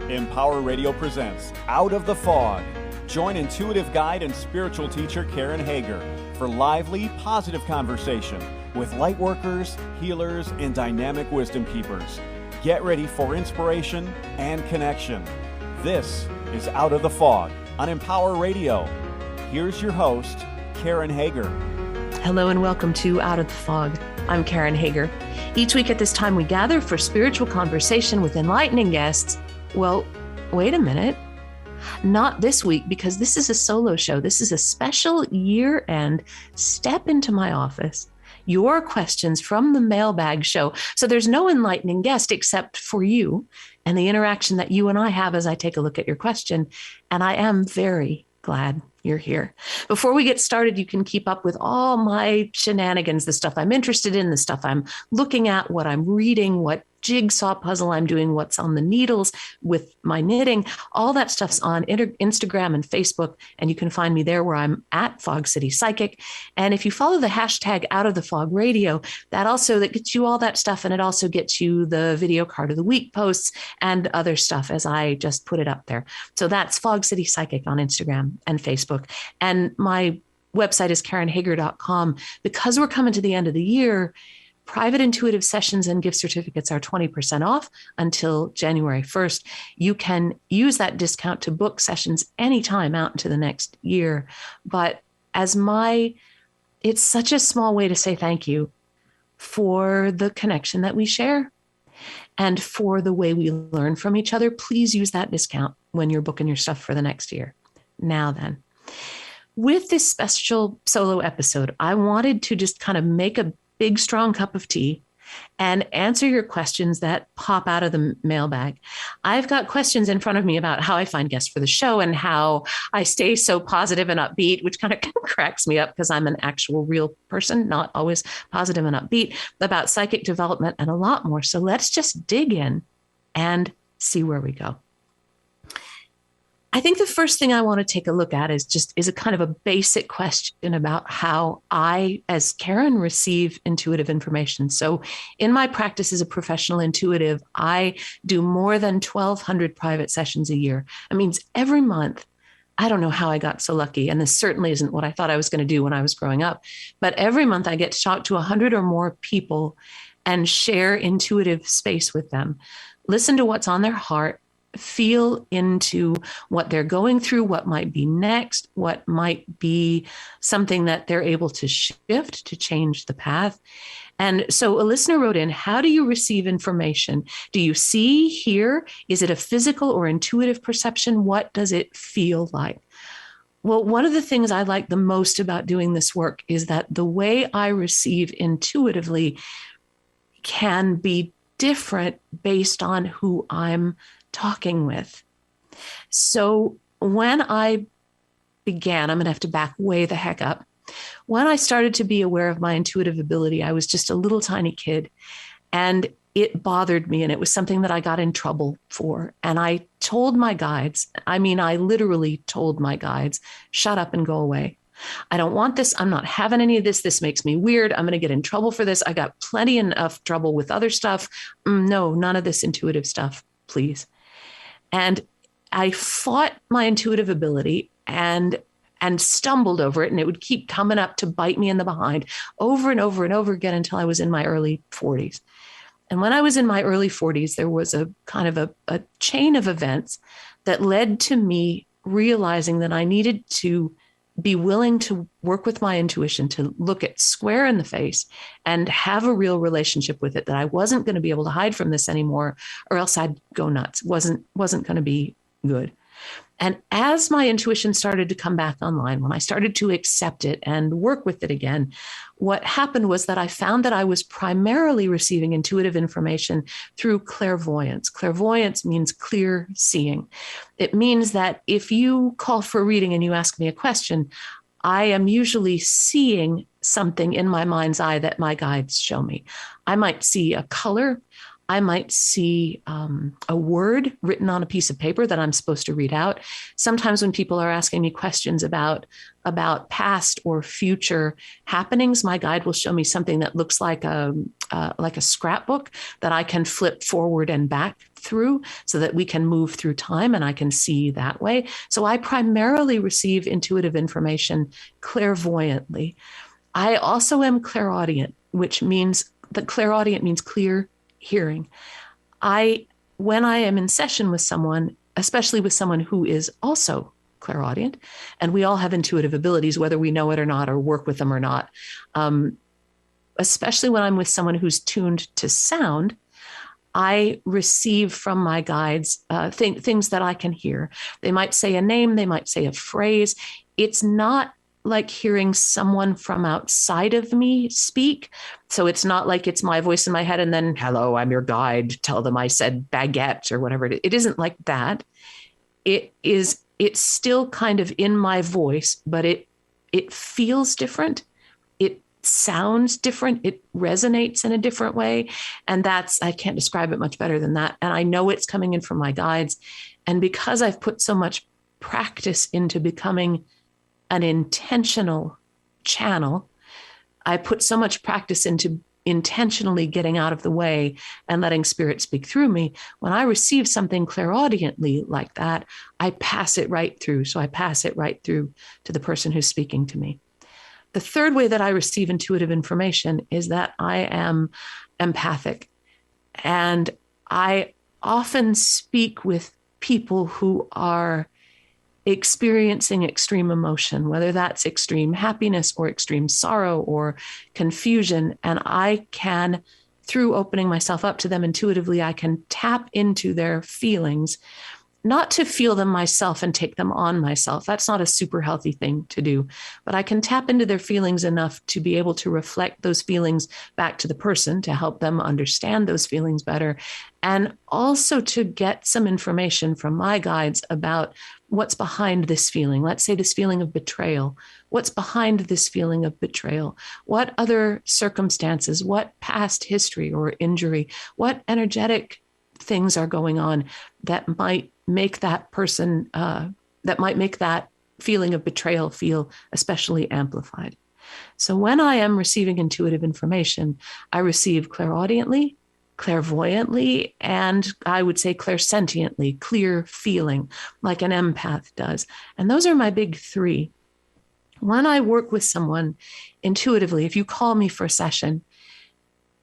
Empower Radio presents Out of the Fog. Join intuitive guide and spiritual teacher Karen Hager for lively, positive conversation with light workers, healers, and dynamic wisdom keepers. Get ready for inspiration and connection. This is Out of the Fog on Empower Radio. Here's your host, Karen Hager. Hello and welcome to Out of the Fog. I'm Karen Hager. Each week at this time, we gather for spiritual conversation with enlightening guests. Well, wait a minute. Not this week, because this is a solo show. This is a special year-end step into my office. Your questions from the Mailbag show. So there's no enlightening guest except for you and the interaction that you and I have as I take a look at your question. And I am very glad you're here. Before we get started, you can keep up with all my shenanigans, the stuff I'm interested in, the stuff I'm looking at, what I'm reading, what jigsaw puzzle I'm doing, what's on the needles with my knitting. All that stuff's on Instagram and Facebook, and you can find me there where I'm at Fog City Psychic. And if you follow the hashtag Out of the Fog Radio, that gets you all that stuff, and it also gets you the video card of the week posts and other stuff as I just put it up there. So that's Fog City Psychic on Instagram and Facebook. And my website is KarenHager.com. Because we're coming to the end of the year, private intuitive sessions and gift certificates are 20% off until January 1st. You can use that discount to book sessions anytime out into the next year. But it's such a small way to say thank you for the connection that we share and for the way we learn from each other. Please use that discount when you're booking your stuff for the next year. Now then, with this special solo episode, I wanted to just kind of make a big, strong cup of tea and answer your questions that pop out of the mailbag. I've got questions in front of me about how I find guests for the show and how I stay so positive and upbeat, which kind of cracks me up because I'm an actual real person, not always positive and upbeat, about psychic development and a lot more. So let's just dig in and see where we go. I think the first thing I want to take a look at is a kind of a basic question about how I, as Karen, receive intuitive information. So in my practice as a professional intuitive, I do more than 1,200 private sessions a year. That means every month. I don't know how I got so lucky, and this certainly isn't what I thought I was going to do when I was growing up, but every month I get to talk to 100 or more people and share intuitive space with them, listen to what's on their heart, feel into what they're going through, what might be next, what might be something that they're able to shift to change the path. And so a listener wrote in, how do you receive information? Do you see, hear? Is it a physical or intuitive perception? What does it feel like? Well, one of the things I like the most about doing this work is that the way I receive intuitively can be different based on who I'm talking with. So when I began, I'm going to have to back way the heck up. When I started to be aware of my intuitive ability, I was just a little tiny kid, and it bothered me, and it was something that I got in trouble for. And I told my guides, I literally told my guides, shut up and go away. I don't want this. I'm not having any of this. This makes me weird. I'm going to get in trouble for this. I got plenty enough trouble with other stuff. No, none of this intuitive stuff, please. And I fought my intuitive ability and stumbled over it, and it would keep coming up to bite me in the behind over and over and over again until I was in my early 40s. And when I was in my early 40s, there was a kind of a chain of events that led to me realizing that I needed to be willing to work with my intuition, to look it square in the face and have a real relationship with it, that I wasn't going to be able to hide from this anymore, or else I'd go nuts. Wasn't going to be good. And as my intuition started to come back online, when I started to accept it and work with it again, what happened was that I found that I was primarily receiving intuitive information through clairvoyance. Clairvoyance means clear seeing. It means that if you call for a reading and you ask me a question, I am usually seeing something in my mind's eye that my guides show me. I might see a color. I might see a word written on a piece of paper that I'm supposed to read out. Sometimes when people are asking me questions about past or future happenings, my guide will show me something that looks like a scrapbook that I can flip forward and back through so that we can move through time and I can see that way. So I primarily receive intuitive information clairvoyantly. I also am clairaudient, which means that clairaudient means clear hearing. When I am in session with someone, especially with someone who is also clairaudient, and we all have intuitive abilities, whether we know it or not, or work with them or not, especially when I'm with someone who's tuned to sound, I receive from my guides things that I can hear. They might say a name, they might say a phrase. It's not like hearing someone from outside of me speak. So it's not like it's my voice in my head and then, hello, I'm your guide. Tell them I said baguette or whatever. It isn't like that. It's still kind of in my voice, but it feels different. It sounds different. It resonates in a different way. And I can't describe it much better than that. And I know it's coming in from my guides. And because I've put so much practice into becoming an intentional channel, I put so much practice into intentionally getting out of the way and letting spirit speak through me. When I receive something clairaudiently like that, I pass it right through. So I pass it right through to the person who's speaking to me. The third way that I receive intuitive information is that I am empathic. And I often speak with people who are experiencing extreme emotion, whether that's extreme happiness or extreme sorrow or confusion. And I can, through opening myself up to them intuitively, I can tap into their feelings, not to feel them myself and take them on myself. That's not a super healthy thing to do, but I can tap into their feelings enough to be able to reflect those feelings back to the person to help them understand those feelings better. And also to get some information from my guides about what's behind this feeling. Let's say this feeling of betrayal. What's behind this feeling of betrayal? What other circumstances, what past history or injury, what energetic things are going on that might make that person, that might make that feeling of betrayal feel especially amplified. So when I am receiving intuitive information, I receive clairaudiently, clairvoyantly, and I would say clairsentiently, clear feeling, like an empath does. And those are my big three. When I work with someone intuitively, if you call me for a session,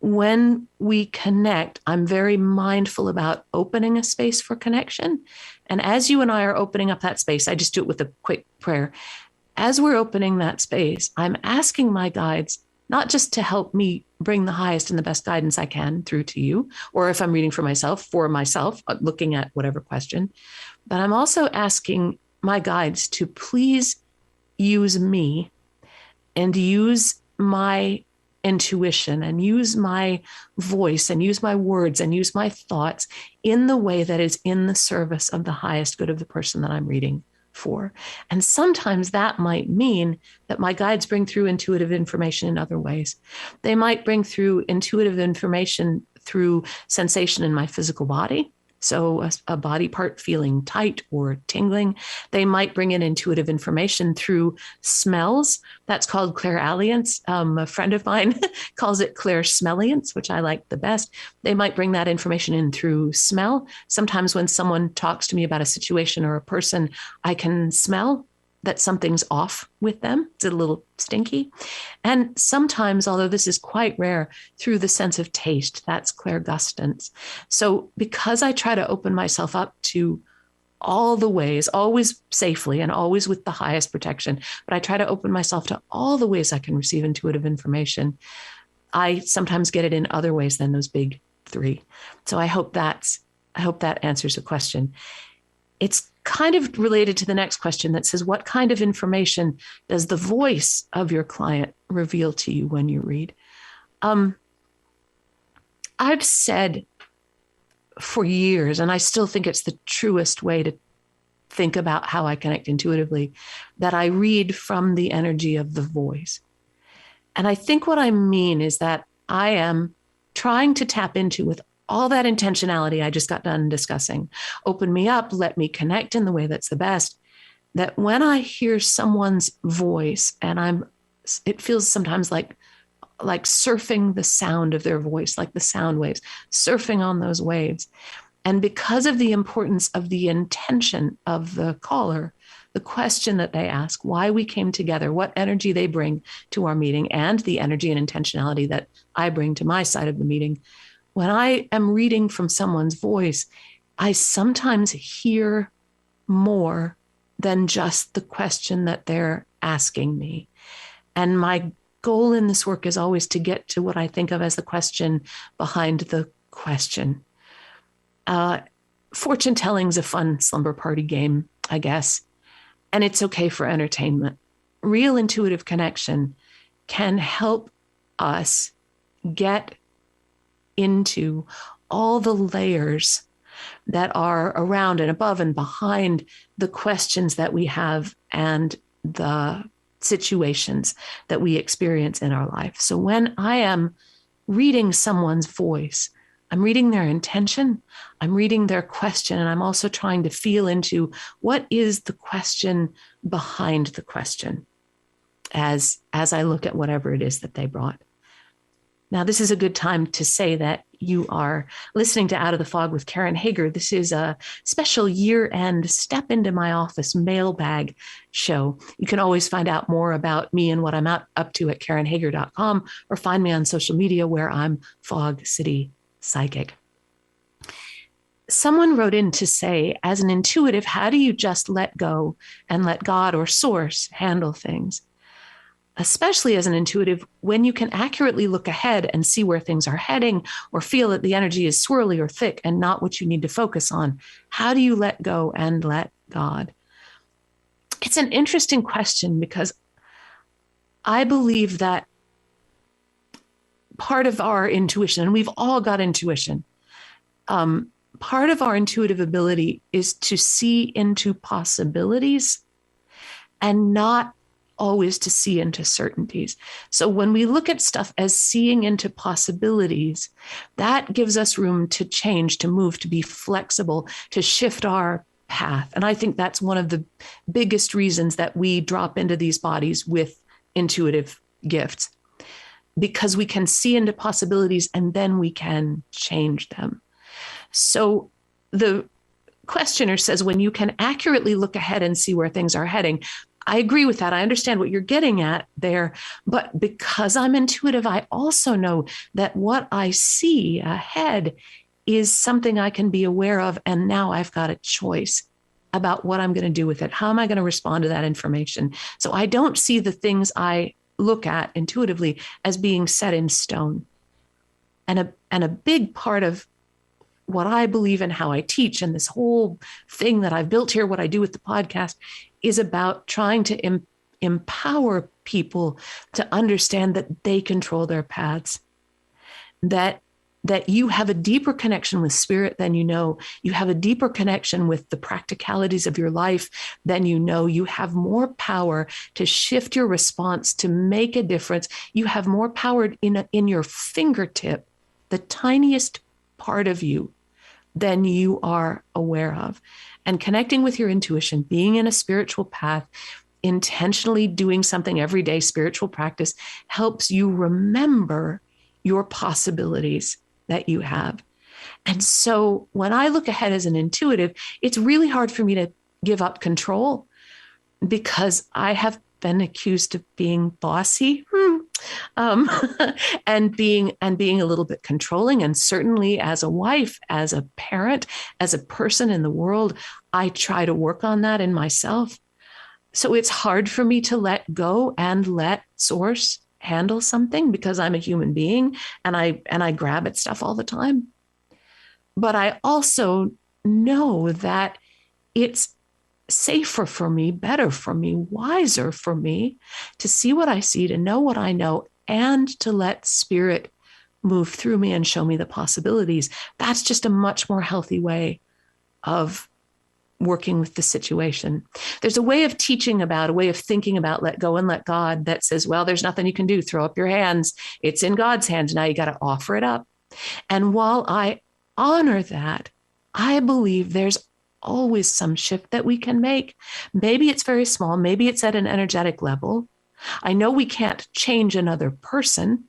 when we connect, I'm very mindful about opening a space for connection. And as you and I are opening up that space, I just do it with a quick prayer. As we're opening that space, I'm asking my guides not just to help me bring the highest and the best guidance I can through to you, or if I'm reading for myself, looking at whatever question, but I'm also asking my guides to please use me and use my intuition and use my voice and use my words and use my thoughts in the way that is in the service of the highest good of the person that I'm reading for. And sometimes that might mean that my guides bring through intuitive information in other ways. They might bring through intuitive information through sensation in my physical body. So a body part feeling tight or tingling. They might bring in intuitive information through smells. That's called clairalience. A friend of mine calls it clairsmelliance, which I like the best. They might bring that information in through smell. Sometimes when someone talks to me about a situation or a person, I can smell that something's off with them. It's a little stinky. And sometimes, although this is quite rare, through the sense of taste, that's clairgustance. So because I try to open myself up to all the ways, always safely and always with the highest protection, but I try to open myself to all the ways I can receive intuitive information, I sometimes get it in other ways than those big three. So I hope that answers the question. It's kind of related to the next question that says, what kind of information does the voice of your client reveal to you when you read? I've said for years, and I still think it's the truest way to think about how I connect intuitively, that I read from the energy of the voice. And I think what I mean is that I am trying to tap into, with all that intentionality I just got done discussing, open me up, let me connect in the way that's the best, that when I hear someone's voice and it feels sometimes like surfing the sound of their voice, like the sound waves, surfing on those waves. And because of the importance of the intention of the caller, the question that they ask, why we came together, what energy they bring to our meeting, and the energy and intentionality that I bring to my side of the meeting. When I am reading from someone's voice, I sometimes hear more than just the question that they're asking me. And my goal in this work is always to get to what I think of as the question behind the question. Fortune telling is a fun slumber party game, I guess, and it's okay for entertainment. Real intuitive connection can help us get into all the layers that are around and above and behind the questions that we have and the situations that we experience in our life. So when I am reading someone's voice, I'm reading their intention, I'm reading their question, and I'm also trying to feel into what is the question behind the question as I look at whatever it is that they brought. Now, this is a good time to say that you are listening to Out of the Fog with Karen Hager. This is a special year-end Step Into My Office Mailbag show. You can always find out more about me and what I'm up to at KarenHager.com, or find me on social media where I'm Fog City Psychic. Someone wrote in to say, as an intuitive, how do you just let go and let God or Source handle things? Especially as an intuitive, when you can accurately look ahead and see where things are heading, or feel that the energy is swirly or thick and not what you need to focus on. How do you let go and let God? It's an interesting question, because I believe that part of our intuition, and we've all got intuition, part of our intuitive ability is to see into possibilities and not always to see into certainties. So when we look at stuff as seeing into possibilities, that gives us room to change, to move, to be flexible, to shift our path. And I think that's one of the biggest reasons that we drop into these bodies with intuitive gifts, because we can see into possibilities and then we can change them. So the questioner says, when you can accurately look ahead and see where things are heading, I agree with that. I understand what you're getting at there. But because I'm intuitive, I also know that what I see ahead is something I can be aware of. And now I've got a choice about what I'm going to do with it. How am I going to respond to that information? So I don't see the things I look at intuitively as being set in stone. And a big part of what I believe in, how I teach, and this whole thing that I've built here, what I do with the podcast, is about trying to empower people to understand that they control their paths, that you have a deeper connection with spirit than you know. You have a deeper connection with the practicalities of your life than you know. You have more power to shift your response, to make a difference. You have more power in your fingertip, the tiniest part of you, than you are aware of. And connecting with your intuition, being in a spiritual path, intentionally doing something every day, spiritual practice, helps you remember your possibilities that you have. And so when I look ahead as an intuitive, it's really hard for me to give up control, because I have been accused of being bossy and being a little bit controlling. And certainly as a wife, as a parent, as a person in the world, I try to work on that in myself. So it's hard for me to let go and let Source handle something, because I'm a human being and I grab at stuff all the time. But I also know that it's safer for me, better for me, wiser for me to see what I see, to know what I know, and to let spirit move through me and show me the possibilities. That's just a much more healthy way of working with the situation. There's a way of teaching about, a way of thinking about let go and let God that says, well, there's nothing you can do. Throw up your hands. It's in God's hands. Now you got to offer it up. And while I honor that, I believe there's always some shift that we can make. Maybe it's very small. Maybe it's at an energetic level. I know we can't change another person.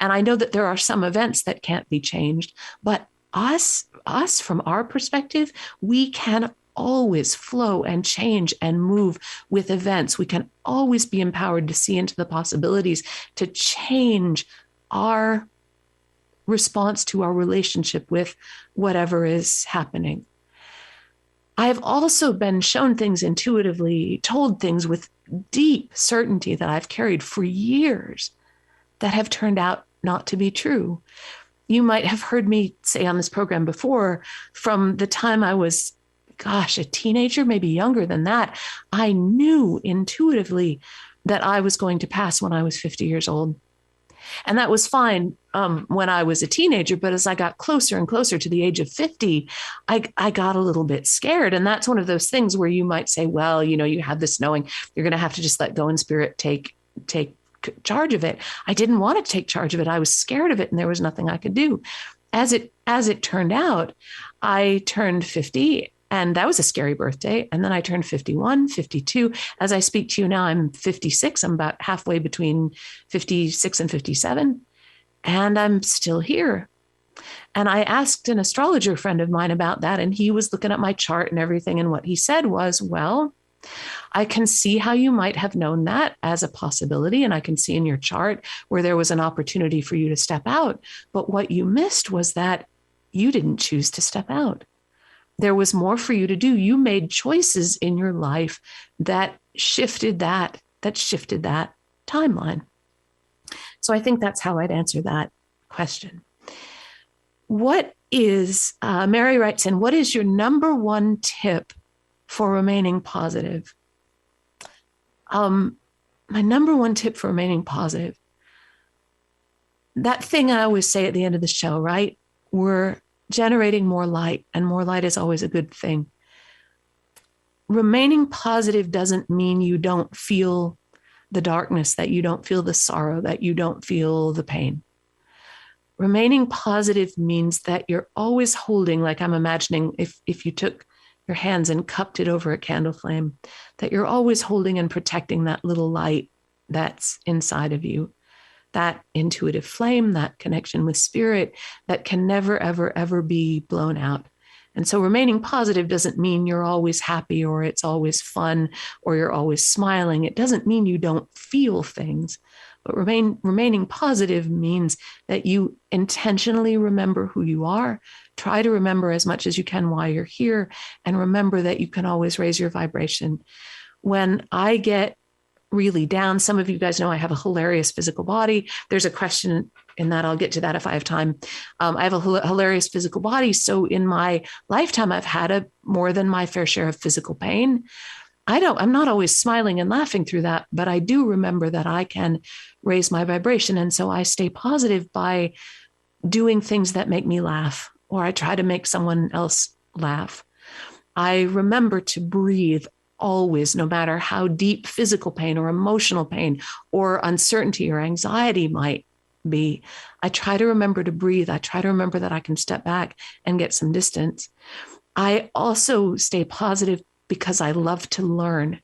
And I know that there are some events that can't be changed, but us, us, from our perspective, we can always flow and change and move with events. We can always be empowered to see into the possibilities, to change our response to our relationship with whatever is happening. I have also been shown things intuitively, told things with deep certainty that I've carried for years that have turned out not to be true. You might have heard me say on this program before, from the time I was, a teenager, maybe younger than that, I knew intuitively that I was going to pass when I was 50 years old. And that was fine when I was a teenager. But as I got closer and closer to the age of 50, I got a little bit scared. And that's one of those things where you might say, well, you have this knowing, you're going to have to just let go and spirit take charge of it. I didn't want to take charge of it. I was scared of it, and there was nothing I could do. As it turned out, I turned 50. And that was a scary birthday. And then I turned 51, 52. As I speak to you now, I'm 56. I'm about halfway between 56 and 57. And I'm still here. And I asked an astrologer friend of mine about that. And he was looking at my chart and everything. And what he said was, well, I can see how you might have known that as a possibility. And I can see in your chart where there was an opportunity for you to step out. But what you missed was that you didn't choose to step out. There was more for you to do. You made choices in your life that shifted that timeline. So I think that's how I'd answer that question. What is, Mary writes in, what is your number one tip for remaining positive? My number one tip for remaining positive, that thing I always say at the end of the show, right? We're generating more light, and more light is always a good thing. Remaining positive doesn't mean you don't feel the darkness, that you don't feel the sorrow, that you don't feel the pain. Remaining positive means that you're always holding, like I'm imagining if you took your hands and cupped it over a candle flame, that you're always holding and protecting that little light that's inside of you. That intuitive flame, that connection with spirit that can never, ever, ever be blown out. And so remaining positive doesn't mean you're always happy or it's always fun or you're always smiling. It doesn't mean you don't feel things. But remaining positive means that you intentionally remember who you are. Try to remember as much as you can while you're here, and remember that you can always raise your vibration. When I get really down, some of you guys know I have a hilarious physical body. There's a question in that. I'll get to that if I have time. I have a hilarious physical body. So in my lifetime, I've had more than my fair share of physical pain. I'm not always smiling and laughing through that, but I do remember that I can raise my vibration. And so I stay positive by doing things that make me laugh, or I try to make someone else laugh. I remember to breathe always, no matter how deep physical pain or emotional pain or uncertainty or anxiety might be. I try to remember to breathe. I try to remember that I can step back and get some distance. I also stay positive because I love to learn.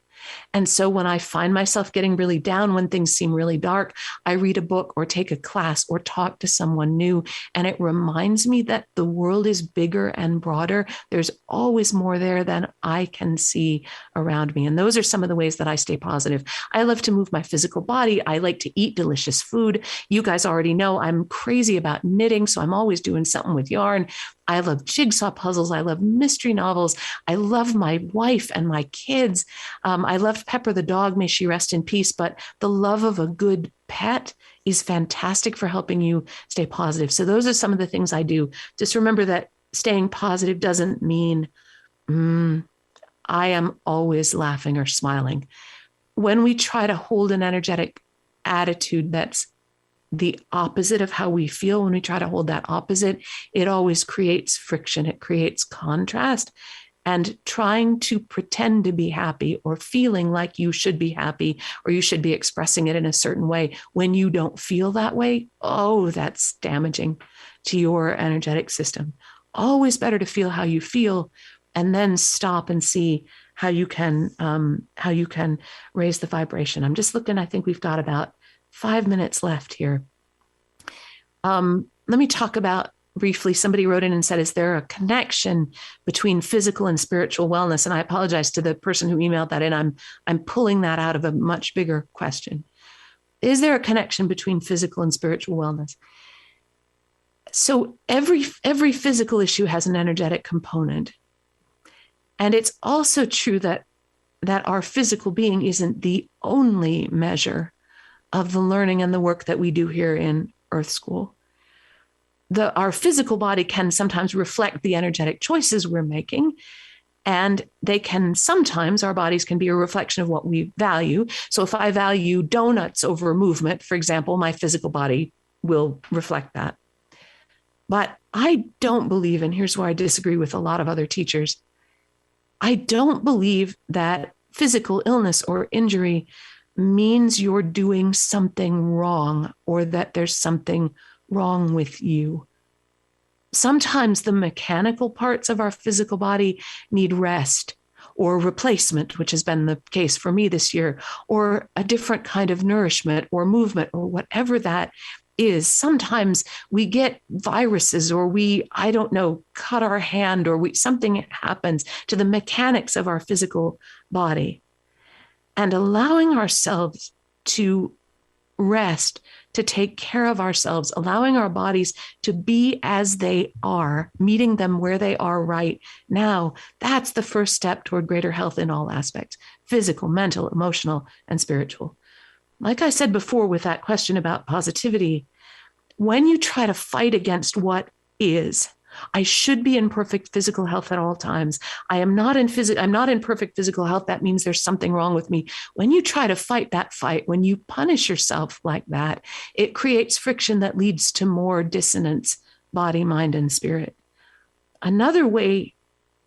And so when I find myself getting really down, when things seem really dark, I read a book or take a class or talk to someone new. And it reminds me that the world is bigger and broader. There's always more there than I can see around me. And those are some of the ways that I stay positive. I love to move my physical body. I like to eat delicious food. You guys already know I'm crazy about knitting, so I'm always doing something with yarn. I love jigsaw puzzles. I love mystery novels. I love my wife and my kids. I love Pepper the dog, may she rest in peace. But the love of a good pet is fantastic for helping you stay positive. So those are some of the things I do. Just remember that staying positive doesn't mean I am always laughing or smiling. When we try to hold an energetic attitude that's the opposite of how we feel, when we try to hold that opposite, it always creates friction. It creates contrast. And trying to pretend to be happy or feeling like you should be happy or you should be expressing it in a certain way when you don't feel that way, that's damaging to your energetic system. Always better to feel how you feel and then stop and see how you can raise the vibration. I'm just looking, I think we've got about 5 minutes left here. Let me talk about briefly, somebody wrote in and said, is there a connection between physical and spiritual wellness? And I apologize to the person who emailed that in. I'm pulling that out of a much bigger question. Is there a connection between physical and spiritual wellness? So every physical issue has an energetic component. And it's also true that our physical being isn't the only measure of the learning and the work that we do here in Earth School. Our physical body can sometimes reflect the energetic choices we're making. And they can sometimes, our bodies can be a reflection of what we value. So if I value donuts over movement, for example, my physical body will reflect that. But I don't believe, and here's where I disagree with a lot of other teachers, I don't believe that physical illness or injury means you're doing something wrong or that there's something wrong with you. Sometimes the mechanical parts of our physical body need rest or replacement, which has been the case for me this year, or a different kind of nourishment or movement or whatever that is. Sometimes we get viruses or I don't know, cut our hand or something happens to the mechanics of our physical body. And allowing ourselves to rest, to take care of ourselves, allowing our bodies to be as they are, meeting them where they are right now, that's the first step toward greater health in all aspects, physical, mental, emotional, and spiritual. Like I said before with that question about positivity, when you try to fight against what is, I should be in perfect physical health at all times. I'm not in perfect physical health. That means there's something wrong with me. When you try to fight that fight, when you punish yourself like that, it creates friction that leads to more dissonance, body, mind, and spirit. Another way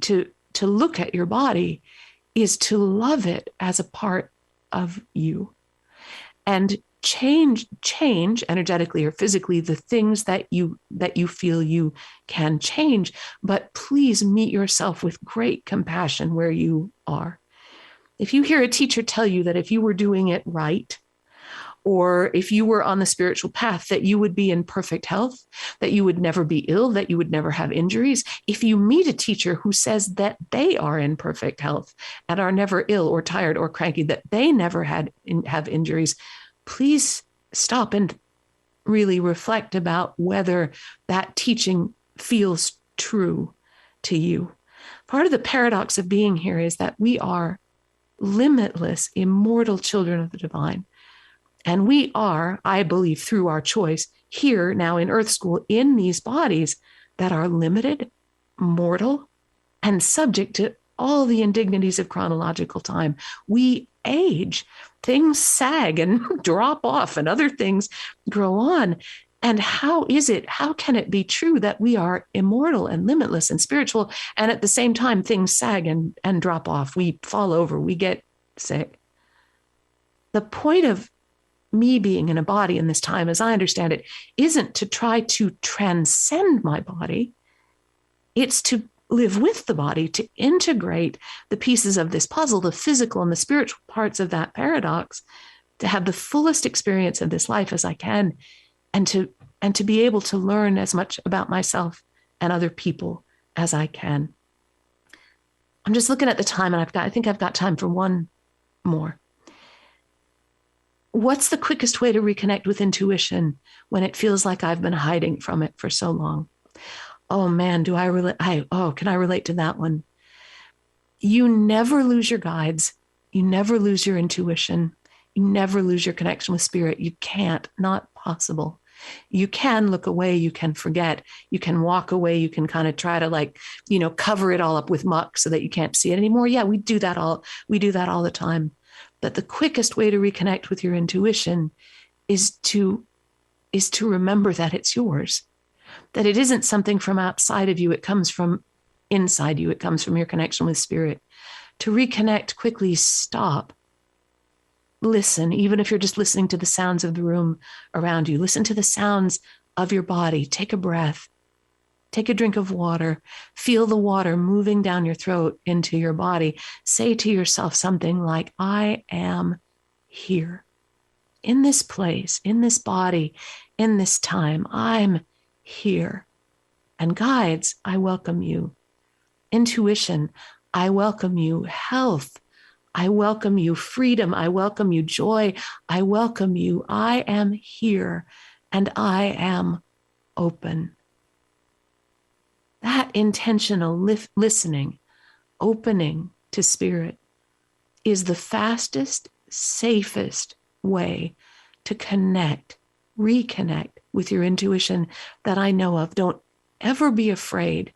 to look at your body is to love it as a part of you and change energetically or physically the things that you feel you can change, but please meet yourself with great compassion where you are. If you hear a teacher tell you that if you were doing it right, or if you were on the spiritual path, that you would be in perfect health, that you would never be ill, that you would never have injuries. If you meet a teacher who says that they are in perfect health and are never ill or tired or cranky, that they never have injuries, please stop and really reflect about whether that teaching feels true to you. Part of the paradox of being here is that we are limitless, immortal children of the divine. And we are, I believe, through our choice, here now in Earth School, in these bodies that are limited, mortal, and subject to all the indignities of chronological time. We age, things sag and drop off, and other things grow on. And how can it be true that we are immortal and limitless and spiritual, and at the same time things sag and drop off? We fall over, we get sick. The point of me being in a body in this time, as I understand it, isn't to try to transcend my body. It's to live with the body, to integrate the pieces of this puzzle, the physical and the spiritual parts of that paradox, to have the fullest experience of this life as I can, and to be able to learn as much about myself and other people as I can. I'm just looking at the time, and I think I've got time for one more. What's the quickest way to reconnect with intuition when it feels like I've been hiding from it for so long? Oh man, can I relate to that one? You never lose your guides. You never lose your intuition. You never lose your connection with spirit. You can't, not possible. You can look away. You can forget. You can walk away. You can kind of try to cover it all up with muck so that you can't see it anymore. Yeah, we do that all the time. But the quickest way to reconnect with your intuition is to remember that it's yours, that it isn't something from outside of you. It comes from inside you. It comes from your connection with spirit. To reconnect quickly, stop. Listen, even if you're just listening to the sounds of the room around you. Listen to the sounds of your body. Take a breath. Take a drink of water. Feel the water moving down your throat into your body. Say to yourself something like, I am here. In this place, in this body, in this time, I'm here. And guides, I welcome you. Intuition, I welcome you. Health, I welcome you. Freedom, I welcome you. Joy, I welcome you. I am here and I am open. That intentional listening, opening to spirit, is the fastest, safest way to reconnect with your intuition that I know of. Don't ever be afraid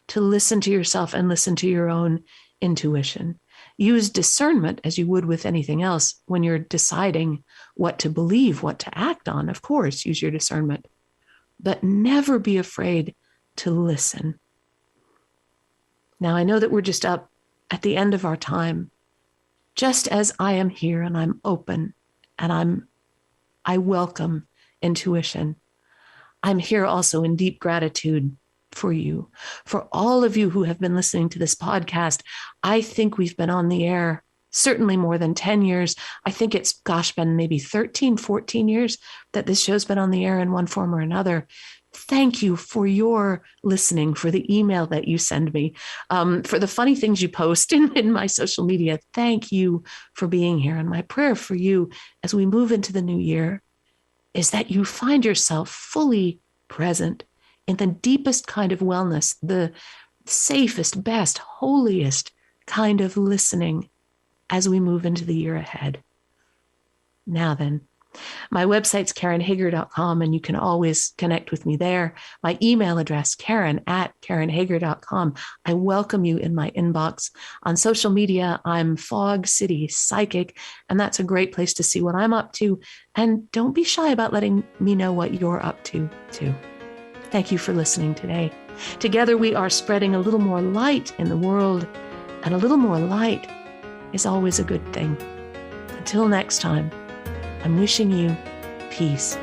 to listen to yourself and listen to your own intuition. Use discernment as you would with anything else when you're deciding what to believe, what to act on. Of course, use your discernment, but never be afraid to listen. Now, I know that we're just up at the end of our time. Just as I am here and I'm open and I welcome intuition, I'm here also in deep gratitude for you, for all of you who have been listening to this podcast. I think we've been on the air certainly more than 10 years. I think it's, been maybe 13, 14 years that this show's been on the air in one form or another. Thank you for your listening, for the email that you send me, for the funny things you post in my social media. Thank you for being here. And my prayer for you as we move into the new year is that you find yourself fully present in the deepest kind of wellness, the safest, best, holiest kind of listening as we move into the year ahead. Now then, my website's KarenHager.com, and you can always connect with me there. My email address, Karen@KarenHager.com. I welcome you in my inbox. On social media, I'm Fog City Psychic, and that's a great place to see what I'm up to. And don't be shy about letting me know what you're up to, too. Thank you for listening today. Together, we are spreading a little more light in the world, and a little more light is always a good thing. Until next time, I'm wishing you peace.